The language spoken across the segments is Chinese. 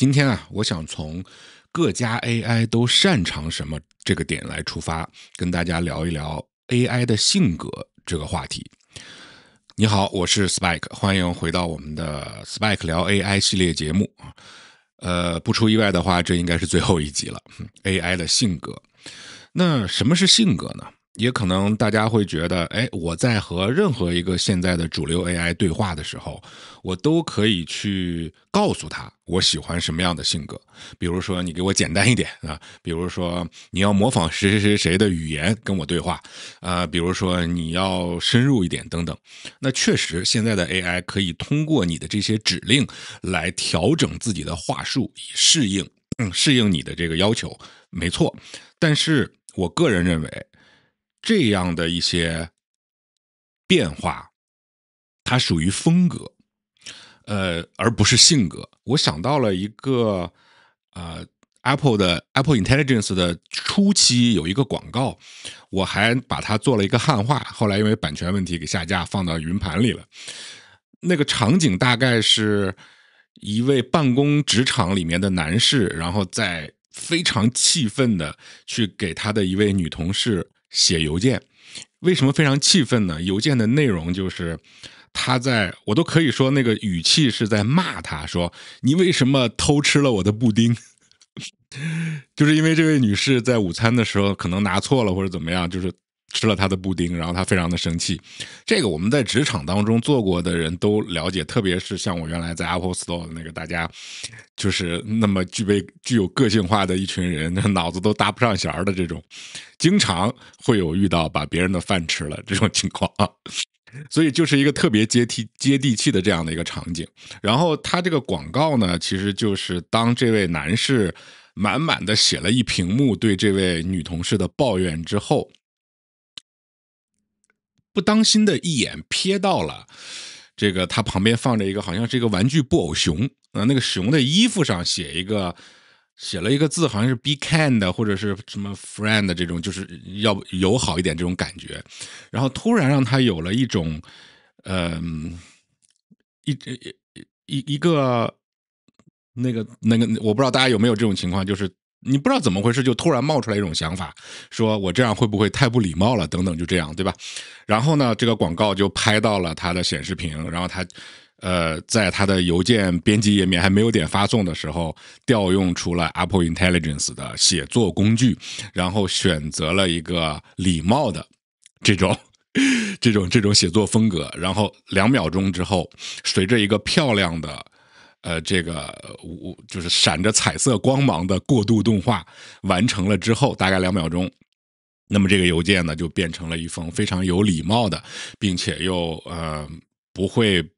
今天啊，我想從各家 AI 都擅長什麼這個點來出發，跟大家聊一聊 AI 的性格這個話題。你好，我是 Spike， 歡迎回到我們的 Spike 聊 AI 系列節目。不出意外的話，這應該是最後一集了。AI 的性格，那什麼是性格呢？也可能大家會覺得，我在和任何一個現在的主流 AI 對話的時候，我都可以去告訴他我喜歡什麼樣的性格。比如說，你給我簡單一點啊，比如說你要模仿誰的語言跟我对話比如說你要深入一點等等。那確實，現在的 AI 可以通過你的這些指令來調整自己的話術，以適應你的這個要求，沒錯。但是我個人認為，這樣的一些變化，它屬於風格，而不是性格。我想到了一個Apple Intelligence 的初期有一個廣告，我還把它做了一個漢化，後來因為版權問題給下架，放到雲盤裡了。那個場景大概是一位辦公職場裡面的男士，然後在非常氣憤的去給他的一位女同事寫郵件。為什麼非常氣憤呢？郵件的內容就是我都可以說那個語氣是在罵他，說你為什麼偷吃了我的布丁？就是因為這位女士在午餐的時候可能拿錯了或者怎麼樣，就是吃了她的布丁，然後她非常的生气。這個我們在職場當中做過的人都了解，特別是像我原来在 Apple Store 的那個，大家就是那麼具有個性化的一群人，腦子都搭不上弦的這種，經常會有遇到把別人的飯吃了這種情況啊。所以就是一個特別接地氣的這樣的一個場景。然後他这個廣告呢，其實就是當這位男士滿滿的寫了一屏幕對這位女同事的抱怨之後，不當心的一眼瞥到了這個他旁邊放着一個好像是一個玩具布偶熊，那個熊的衣服上写了一個字，好像是 be kind 或者是什麼 friend 這種，就是要友好一點這種感覺。然后突然让他有了一种一個那個我不知道大家有沒有這種情況，就是你不知道怎麼回事就突然冒出來一種想法，說我這樣會不會太不禮貌了等等，就這樣，對吧？然後呢，這個廣告就拍到了他的顯示屏，然後他在他的郵件編輯頁面還沒有點發送的時候，調用出了 Apple Intelligence 的寫作工具，然後選擇了一個禮貌的這種寫作風格，然後2秒鐘之後，隨着一個漂亮的這個就是閃着彩色光芒的過渡動畫完成了之後，大概2秒鐘，那麼這個郵件呢就變成了一封非常有禮貌的，並且又不會，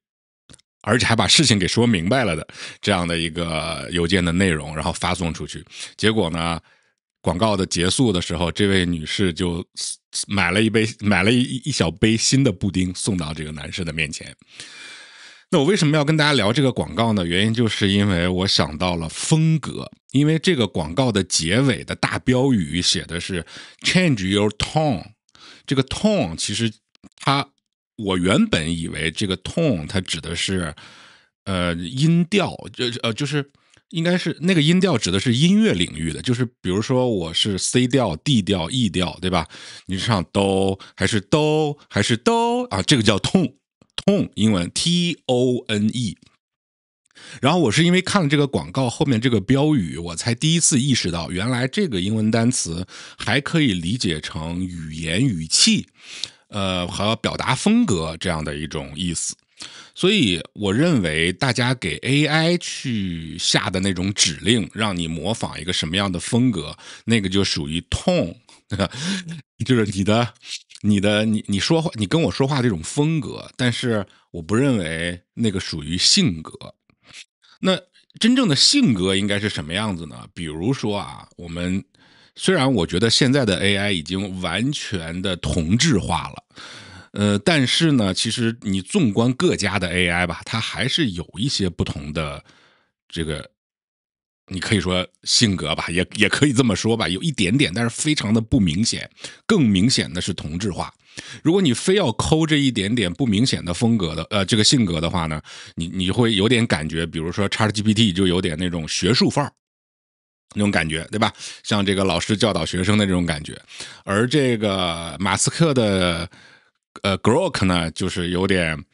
而且還把事情給說明白了的這樣的一個郵件的內容，然後發送出去。結果呢，廣告的結束的時候，這位女士就買了一小杯新的布丁送到這個男士的面前。那我為什麼要跟大家聊這個廣告呢？原因就是因為我想到了風格，因為這個廣告的結尾的大標語寫的是 change your tone。 這個 tone 其實我原本以為這個 tone 它指的是音調，就是應該是那個音調指的是音樂領域的，就是比如說我是 C 調 D 調 E 調，對吧？你是唱哆還是哆還是哆啊，這個叫 tone， 英文 T-O-N-E。 然後我是因為看了這個廣告後面這個標語，我才第一次意識到原來這個英文單詞還可以理解成語言語氣和表達風格這樣的一種意思。所以我認為大家給 AI 去下的那種指令，讓你模仿一個什麼樣的風格，那個就屬於 tone， 就是你說話，你跟我說话這種風格，但是我不認為那個屬於性格。那真正的性格應該是什麼樣子呢？比如說雖然我覺得現在的 AI 已經完全的同質化了，但是呢，其實你縱觀各家的 AI 吧，它還是有一些不同的这个你可以說性格吧，也可以这麼說吧，有一點點，但是非常的不明显。更明显的是同质化。如果你非要抠这一点点不明显的风格的这个性格的話呢，你会有點感覺，比如說 ChatGPT 就有點那種學術範兒那種感覺，對吧？像這個老師教導學生的這種感覺。而這個馬斯克的Grok 呢，就是有點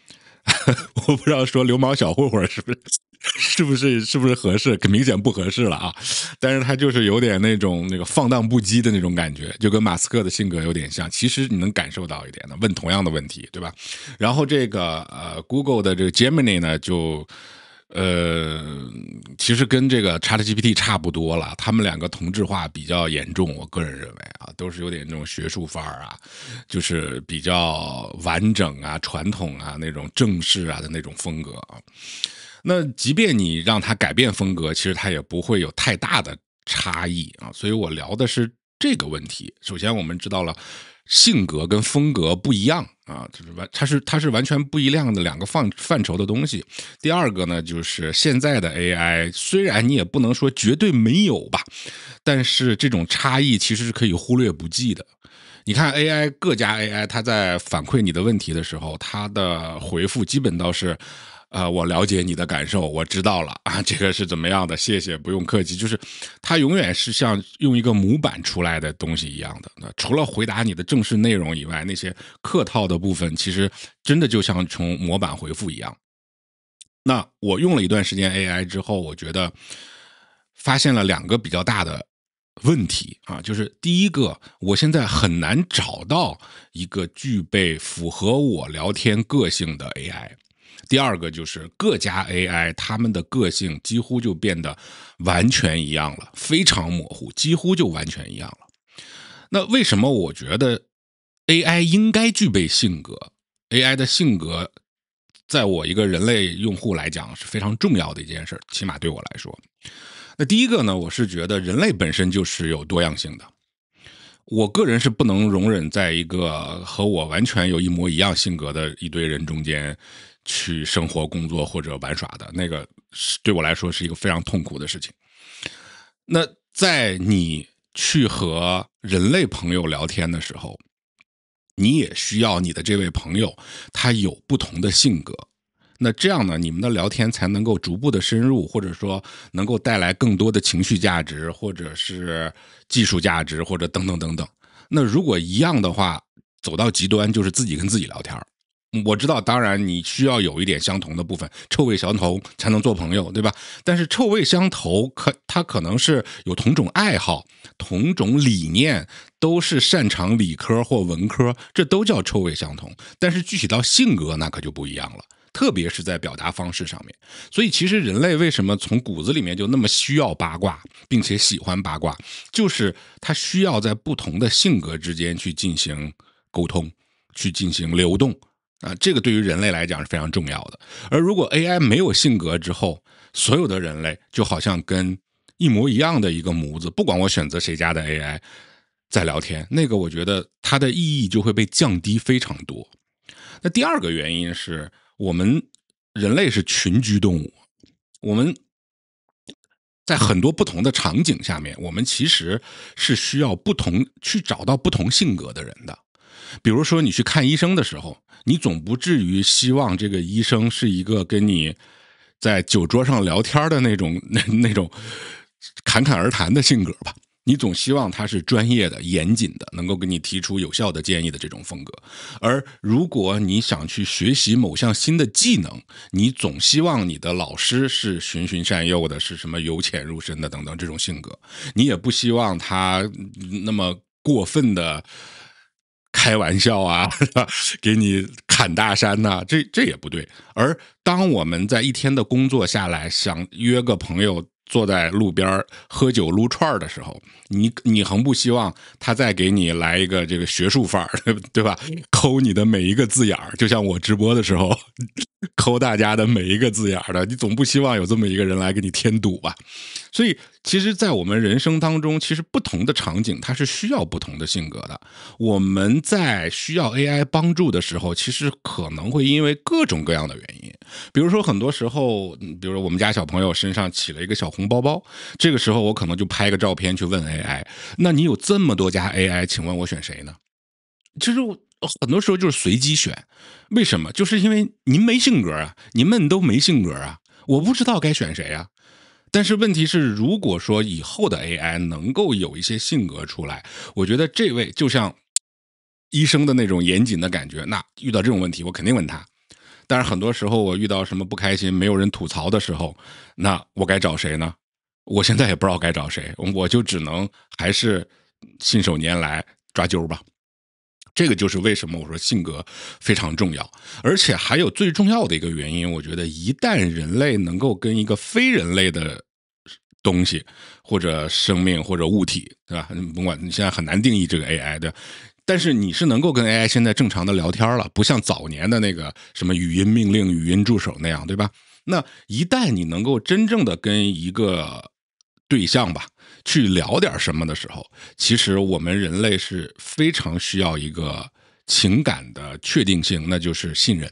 我不知道說流氓小混混是不是合適，明顯不合適了啊。但是他就是有點那個放蕩不羈的那種感覺，就跟馬斯克的性格有點像。其實你能感受到一點的，問同樣的問題，對吧？然後這個Google 的這個 Gemini 呢，就其實跟這個 ChatGPT 差不多了，他們兩個同質化比較嚴重，我個人認為啊，都是有點那種學術範兒啊，就是比較完整啊、傳統啊那種正式啊的那種風格啊。那即便你讓它改變風格，其實它也不會有太大的差異啊。所以我聊的是這個問題。首先，我們知道了性格跟風格不一樣啊，它是完全不一樣的兩個範疇的東西。第二個呢，就是現在的 AI，雖然你也不能說絕對沒有吧，但是這種差異其實是可以忽略不計的。你看 AI 各家 AI，它在反饋你的問題的時候，它的回復基本都是我了解你的感受，我知道了啊，這個是怎麼樣的，謝謝，不用客氣。就是它永遠是像用一個模板出來的東西一樣的。那除了回答你的正式內容以外，那些客套的部分，其實真的就像從模板回復一樣。那我用了一段時間 AI 之後，我覺得發現了兩個比較大的問題啊，就是第一個，我現在很難找到一個具備符合我聊天個性的 AI。第二個就是各家 AI 他們的個性幾乎就變得完全一樣了，非常模糊，幾乎就完全一樣了。那為什麼我覺得 AI 應該具備性格？ AI 的性格在我一個人類用戶來講是非常重要的一件事，起碼對我來說。那第一個呢，我是覺得人類本身就是有多樣性的。我個人是不能容忍在一個和我完全有一模一樣性格的一堆人中間去生活、工作或者玩耍的，那個對我來說是一個非常痛苦的事情。那在你去和人類朋友聊天的時候，你也需要你的這位朋友他有不同的性格，那這樣呢，你們的聊天才能夠逐步的深入，或者說能夠帶來更多的情緒價值，或者是技術價值，或者等等等等。那如果一樣的話，走到極端就是自己跟自己聊天。我知道，當然你需要有一點相同的部分，臭味相投才能做朋友，對吧？但是臭味相投，它可能是有同種愛好、同種理念，都是擅長理科或文科，這都叫臭味相同。但是具體到性格，那可就不一樣了，特別是在表達方式上面。所以其實人類為什麼從骨子裡面就那麼需要八卦，並且喜歡八卦，就是他需要在不同的性格之間去進行溝通，去進行流動。這個對於人類來講是非常重要的。而如果 AI 沒有性格之後，所有的人類就好像跟一模一樣的一個模子，不管我選擇誰家的 AI 在聊天，那個我覺得它的意義就會被降低非常多。那第二個原因是我們人類是群居動物，我們在很多不同的場景下面，我們其實是需要去找到不同性格的人的。比如說你去看醫生的時候，你總不至於希望這個醫生是一個跟你在酒桌上聊天的那種侃侃而談的性格吧？你總希望他是專業的、嚴謹的，能夠給你提出有效的建議的這種風格。而如果你想去學習某項新的技能，你總希望你的老師是循循善誘的，是什麼由淺入深的等等這種性格。你也不希望他那麼過分的開玩笑啊，給你砍大山啊，這也不對。而當我們在一天的工作下來，想約個朋友坐在路邊喝酒擼串的時候，你橫不希望他再給你來一個這個學術範兒，對吧？摳你的每一個字眼兒，就像我直播的時候摳大家的每一個字眼兒的，你總不希望有這麼一個人來給你添堵吧？所以其實在我們人生當中，其實不同的場景它是需要不同的性格的。我們在需要 AI 幫助的時候，其實可能會因為各種各樣的原因，比如說很多時候，比如說我們家小朋友身上起了一個小紅包包。這個時候我可能就拍個照片去問 AI， 那你有這麼多家 AI， 請問我選誰呢？其實我很多時候就是隨機選。為什麼？就是因為您没性格啊，你们都没性格啊，我不知道該選誰啊。但是問題是，如果說以後的 AI 能夠有一些性格出來，我覺得這位就像醫生的那種嚴謹的感覺，那遇到這種問題我肯定問他。但是很多時候我遇到什麼不開心，沒有人吐槽的時候，那我該找誰呢？我現在也不知道該找誰，我就只能還是信手拈來抓阄吧。這個就是為什麼我說性格非常重要，而且還有最重要的一個原因，我覺得一旦人類能夠跟一個非人類的東西或者生命或者物體，對吧？甭管你现在很難定義這個 AI 的，但是你是能夠跟 AI 現在正常的聊天了，不像早年的那個什麼語音命令、語音助手那樣，對吧？那一旦你能夠真正的跟一個對象吧去聊點什麼的時候，其實我們人類是非常需要一個情感的確定性，那就是信任。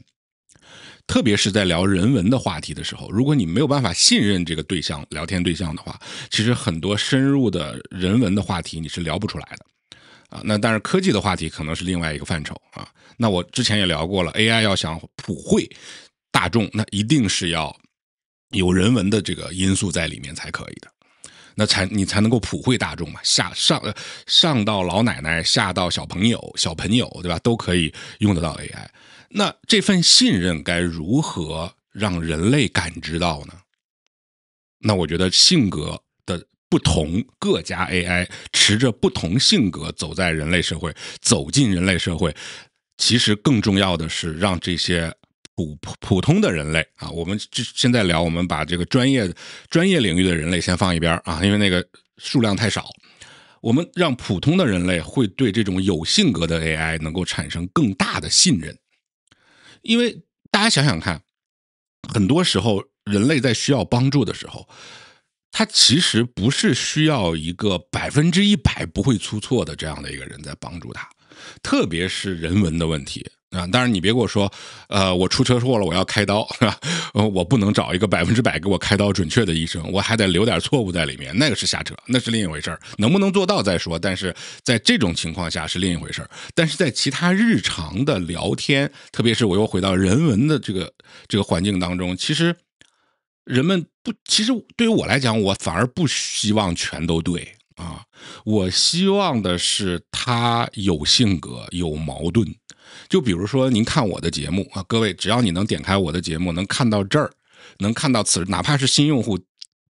特別是在聊人文的話題的時候，如果你沒有辦法信任這個對象、聊天對象的話，其實很多深入的人文的話題你是聊不出來的啊。那當然科技的話題可能是另外一個範疇啊。那我之前也聊過了 ，AI 要想普惠大眾，那一定是要有人文的這個因素在裡面才可以的。那你才能夠普惠大眾嘛，上到老奶奶，下到小朋友，对吧？都可以用得到 AI。那這份信任該如何讓人類感知到呢？那我覺得性格的不同，各家 AI 持着不同性格走在人類社會，走進人類社會，其實更重要的是讓這些普通的人類啊，我們現在聊，我們把這個專業領域的人類先放一邊啊，因為那個數量太少。我們讓普通的人類會對這種有性格的 AI 能夠產生更大的信任。因為大家想想看，很多時候人類在需要幫助的時候，他其實不是需要一個100%不會出錯的這樣的一個人在幫助他，特別是人文的問題啊。當然你別給我說我出車禍了我要開刀，我不能找一個100%給我開刀準確的醫生，我還得留點錯誤在裡面，那個是瞎扯，那是另一回事，能不能做到再說。但是在這種情況下是另一回事。但是在其他日常的聊天，特別是我又回到人文的这個環境當中，其實人們其實對於我來講，我反而不希望全都對啊，我希望的是他有性格有矛盾。就比如說您看我的節目啊，各位只要你能點開我的節目，能看到這兒，能看到此，哪怕是新用戶，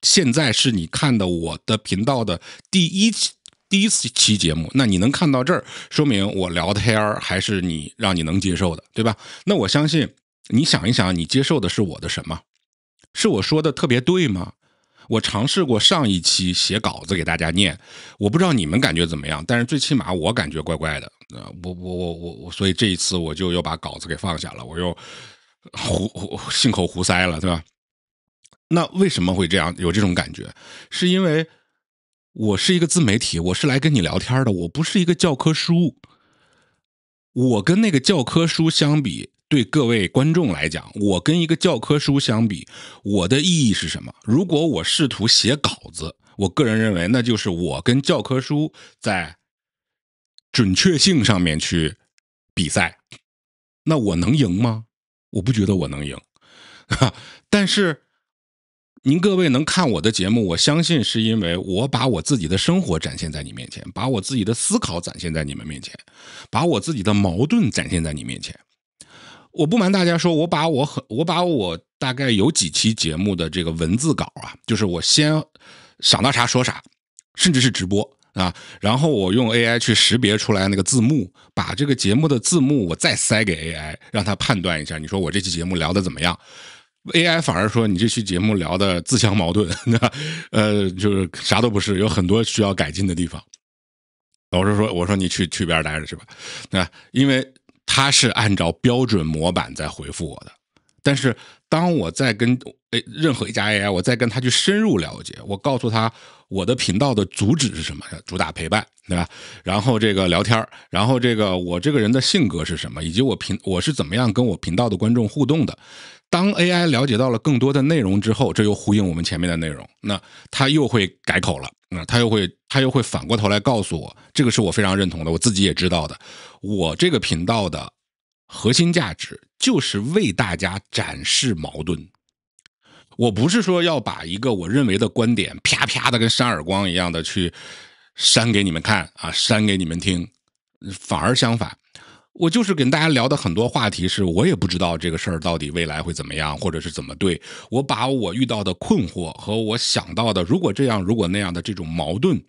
現在是你看的我的頻道的第一期節目，那你能看到這兒，說明我聊天還是讓你能接受的，对吧？那我相信你想一想，你接受的是我的什麼？是我說的特別對嗎？我嘗試過上一期寫稿子給大家念，我不知道你們感覺怎麼樣，但是最起碼我感覺怪怪的。我所以這一次我就又把稿子給放下了，我又信口胡塞了，對吧？那為什麼會這樣有這種感覺？是因為我是一個自媒體，我是來跟你聊天的，我不是一個教科書。我跟那個教科書相比，對各位觀眾來講，我跟一個教科書相比，我的意義是什麼？如果我試圖寫稿子，我個人認為那就是我跟教科書在準確性上面去比賽，那我能贏嗎？我不覺得我能贏。但是您各位能看我的節目，我相信是因為我把我自己的生活展現在你面前，把我自己的思考展現在你們面前，把我自己的矛盾展現在你面前。我不瞞大家說，我把我大概有幾期節目的這個文字稿啊，就是我先想到啥說啥，甚至是直播啊，然後我用 AI 去識別出來那個字幕，把這個節目的字幕我再塞給 AI， 讓它判斷一下，你說我這期節目聊得怎麼樣。AI 反而說你這期節目聊的自相矛盾，就是啥都不是，有很多需要改进的地方。我說你去邊待着去吧，因為他是按照標準模板在回復我的。但是當我在跟任何一家 AI，我再跟他去深入了解，我告訴他我的頻道的主旨是什麼，主打陪伴，对吧？然後這個聊天，然後這個我這個人的性格是什麼，以及我是怎麼樣跟我頻道的觀眾互動的。當 AI 了解到了更多的內容之後，這又呼應我們前面的內容，那他又會改口了，他又會反過頭來告訴我，這個是我非常認同的，我自己也知道的，我這個頻道的核心價值就是為大家展示矛盾。我不是说要把一個我認為的觀點啪啪的跟扇耳光一樣的去扇給你們看啊，扇給你們聽，反而相反，我就是跟大家聊的很多話題是我也不知道這個事兒到底未來會怎麼樣，或者是怎麼對，我把我遇到的困惑和我想到的如果這樣如果那樣的這種矛盾，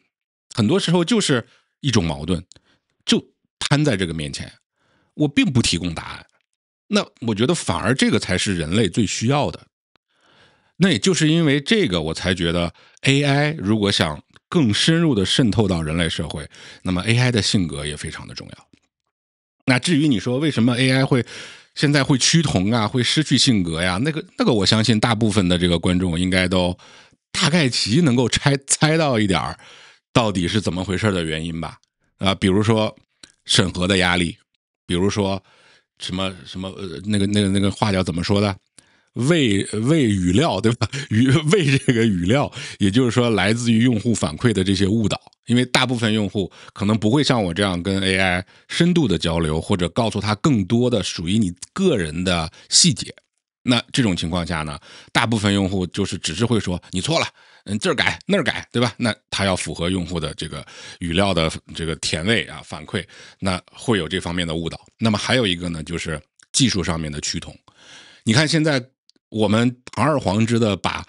很多時候就是一種矛盾就攤在這個面前，我並不提供答案，那我覺得反而這個才是人類最需要的。那也就是因為這個我才覺得 AI 如果想更深入的滲透到人類社會，那麼 AI 的性格也非常的重要。那至於你說為什麼 AI 現在会趋同啊，會失去性格呀，那個我相信大部分的這個觀眾應該都大概其能夠猜到一點到底是怎麼回事的原因吧。比如說審核的壓力，比如說什麼那個話叫怎麼說的，喂語料，对吧？喂這個語料，也就是說來自於用戶反饋的這些誤導，因為大部分用戶可能不会像我這樣跟 AI 深度的交流，或者告訴他更多的屬於你個人的細節。那這種情況下呢，大部分用戶就是只是會說你錯了，這兒改那兒改，對吧？那他要符合用戶的這個語料的這個填位啊反饋，那會有這方面的誤導。那麼還有一個呢，就是技術上面的趨同。你看现在我們堂而皇之的把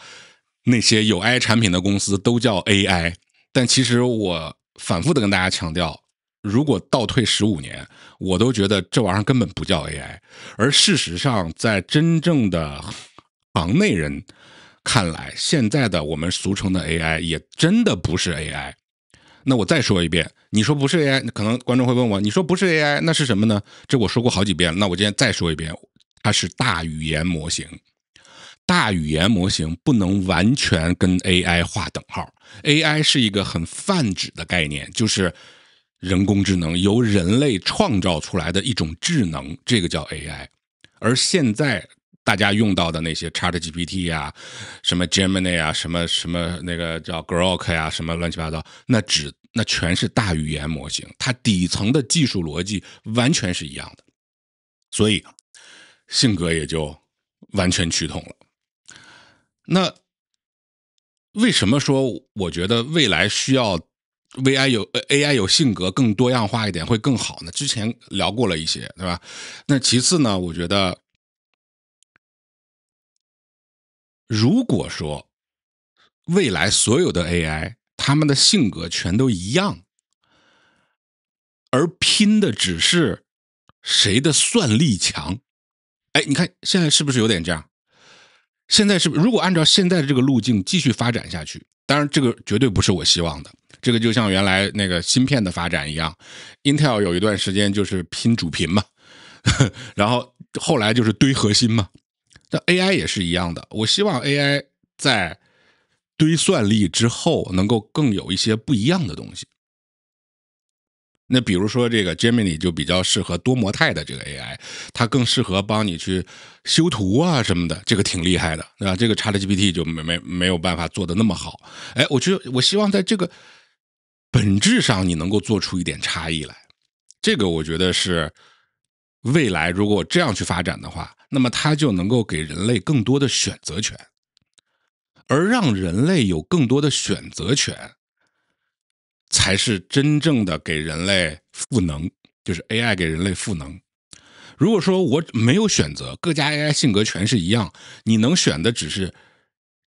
那些有 AI 產品的公司都叫 AI， 但其實我反覆的跟大家強調，如果倒退15年，我都覺得這玩意兒根本不叫 AI。而事實上，在真正的行內人看來，現在的我們俗稱的 AI 也真的不是 AI。那我再說一遍，你說不是 AI，可能觀眾會問我，你說不是 AI， 那是什麼呢？這我說過好幾遍，那我今天再說一遍，它是大語言模型。大語言模型不能完全跟 AI 劃等號 ，AI 是一個很泛指的概念，就是人工智能由人類創造出來的一種智能，這個叫 AI。而現在大家用到的那些 ChatGPT 啊，什麼 Gemini 啊，什麼那個叫 Grok 啊，什麼亂七八糟，那全是大語言模型，它底層的技術邏輯完全是一樣的，所以性格也就完全趋同了。那為什麼說我覺得未來需要 AI 有性格更多樣化一點會更好呢？之前聊過了一些，對吧？那其次呢，我覺得如果說未來所有的 AI 他們的性格全都一樣，而拼的只是誰的算力強，你看現在是不是有點這樣？现在是如果按照现在的这个路徑繼續發展下去，當然這個絕對不是我希望的，這個就像原來那個芯片的發展一樣， Intel 有一段時間就是拼主頻嘛，然後後來就是堆核心嘛，那 AI 也是一樣的，我希望 AI 在堆算力之後能夠更有一些不一樣的東西。那比如說這個 Gemini 就比較適合多模態的這個 AI， 它更適合幫你去修圖啊什麼的，這個挺厲害的，對吧？這個 ChatGPT 就沒有辦法做得那麼好。我希望在這個本質上你能夠做出一點差異來，這個我覺得是未來如果這樣去發展的話，那麼它就能夠給人類更多的選擇權，而讓人類有更多的選擇權，才是真正的給人類賦能，就是 AI 給人類賦能。如果說我沒有選擇，各家 AI 性格全是一樣，你能選的只是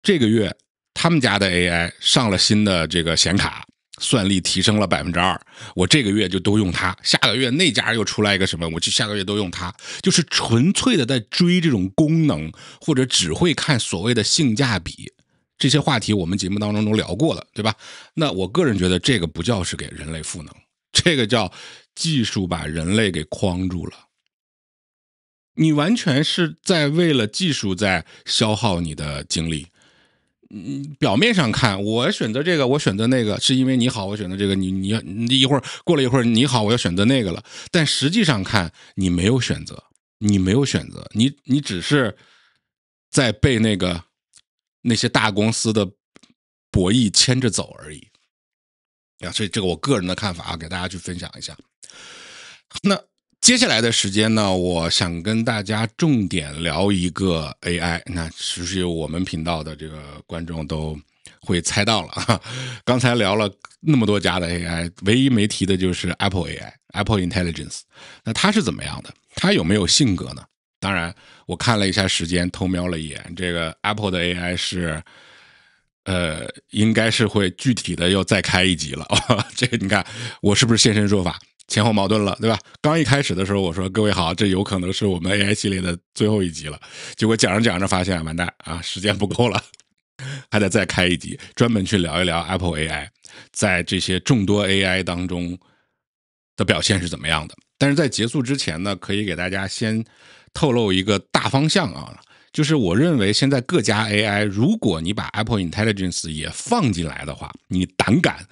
這個月他們家的 AI 上了新的這個顯卡，算力提升了2%，我這個月就都用它，下個月那家又出來一個什麼，我就下個月都用它，就是純粹的在追這種功能，或者只會看所謂的性價比。這些話題我們節目當中都聊過了，對吧？那我個人覺得這個不叫是給人類賦能，這個叫技術把人類給框住了。你完全是在為了技術在消耗你的精力。表面上看，我選擇這個，我選擇那個，是因為你好，我選擇這個。你一會兒過了一會兒，你好，我要選擇那個了。但實際上看，你沒有選擇，你沒有選擇，你只是在被那些大公司的博弈牽着走而已。所以这個我個人的看法啊，給大家去分享一下。那接下來的時間呢，我想跟大家重點聊一個 AI。那其實我們頻道的這個觀眾都會猜到了啊。剛才聊了那麼多家的 AI， 唯一沒提的就是 Apple AI、Apple Intelligence。那它是怎麼樣的？它有沒有性格呢？當然，我看了一下時間，偷瞄了一眼，這個 Apple 的 AI 是應該是會具體的又再開一集了。這個你看，我是不是現身說法？前後矛盾了，對吧？剛一開始的時候我說各位好，這有可能是我們 AI 系列的最後一集了，結果講着講着發現完蛋啊，時間不夠了，還得再開一集專門去聊一聊 Apple AI 在這些眾多 AI 當中的表現是怎麼樣的。但是在結束之前呢，可以給大家先透露一個大方向啊，就是我認為現在各家 AI， 如果你把 Apple Intelligence 也放進來的話，你膽敢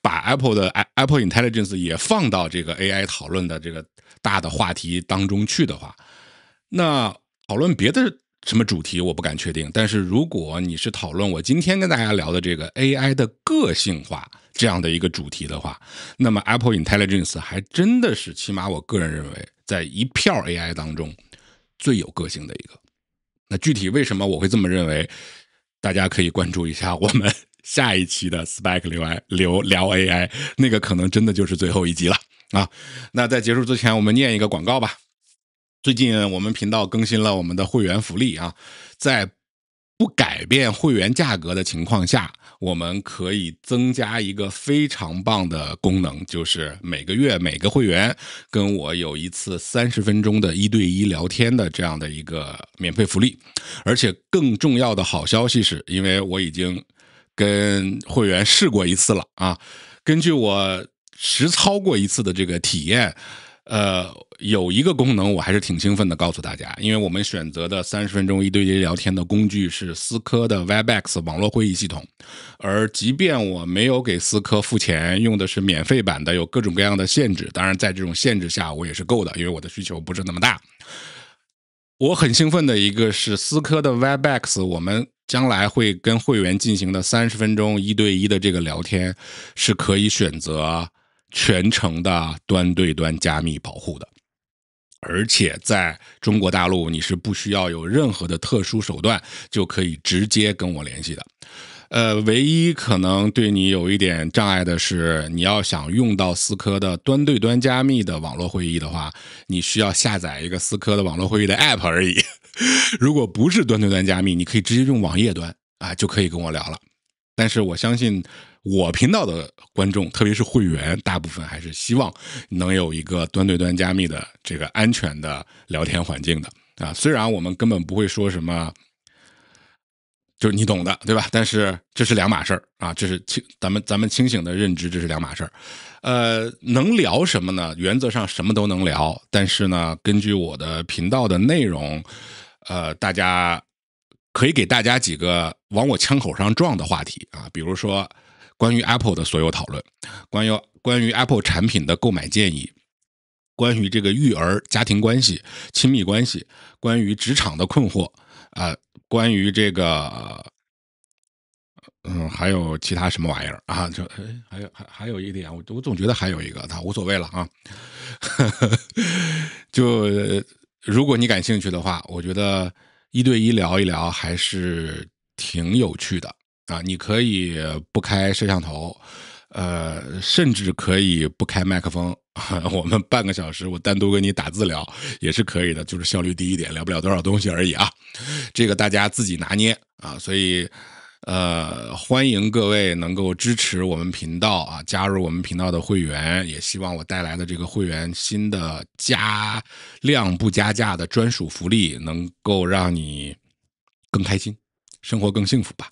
把 Apple Intelligence 也放到這個 AI 討論的這個大的話題當中去的話，那討論別的什麼主題我不敢確定，但是如果你是討論我今天跟大家聊的這個 AI 的個性化這樣的一個主題的話，那麼 Apple Intelligence 還真的是起碼我個人認為在一票 AI 當中最有個性的一個。那具體為什麼我會這麼認為，大家可以關注一下我們下一期的 Spike 聊 AI， 那個可能真的就是最後一集了啊。那在結束之前我們念一個廣告吧。最近我們頻道更新了我們的會員福利啊，在不改变会员價格的情況下，我們可以增加一個非常棒的功能，就是每個月每個會員跟我有一次30分鐘的1對1聊天的這樣的一個免費福利。而且更重要的好消息是，因為我已經跟會員試過一次了啊，根據我實操過一次的這個體驗，有一個功能我還是挺興奮的告訴大家，因為我們選擇的30分鐘1對1聊天的工具是思科的 Webex 網絡會議系統，而即便我沒有給思科付錢，用的是免費版的，有各種各樣的限制，當然在這種限制下我也是夠的，因為我的需求不是那麼大。我很興奮的一個是思科的 Webex， 我們將來會跟會員進行的30分鐘1對1的這個聊天是可以選擇全程的端對端加密保護的，而且在中國大陸你是不需要有任何的特殊手段就可以直接跟我聯繫的。唯一可能對你有一點障礙的是，你要想用到思科的端对端加密的網絡會議的話，你需要下載一個思科的網絡會議的 App 而已。如果不是端对端加密，你可以直接用網頁端啊，就可以跟我聊了。但是我相信我頻道的觀眾，特別是會員，大部分還是希望能有一個端对端加密的這個安全的聊天環境的啊。虽然我們根本不會說什麼，就是你懂的，對吧？但是這是兩碼事兒啊，這是咱們清醒的認知，這是兩碼事兒。能聊什麼呢？原則上什麼都能聊，但是呢，根據我的頻道的內容，大家可以給大家幾個往我槍口上撞的話題啊，比如說關於 Apple 的所有討論，關於 Apple 產品的購買建議，關於這個育兒、家庭關係、親密關係，關於職場的困惑啊，關於這個還有其他什麼玩意兒啊？就還有一點，我總覺得還有一個，无所謂了啊。就如果你感興趣的話，我覺得1對1聊一聊還是挺有趣的啊。你可以不開攝像頭，甚至可以不開麥克風，我們半個小時我單獨跟你打字聊也是可以的，就是效率低一點，聊不了多少東西而已啊。這個大家自己拿捏啊，所以歡迎各位能夠支持我們頻道啊，加入我們頻道的會員，也希望我帶來的這個會員新的加量不加價的專屬福利能夠讓你更開心，生活更幸福吧。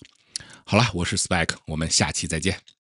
好了，我是 Spike， 我們下期再見。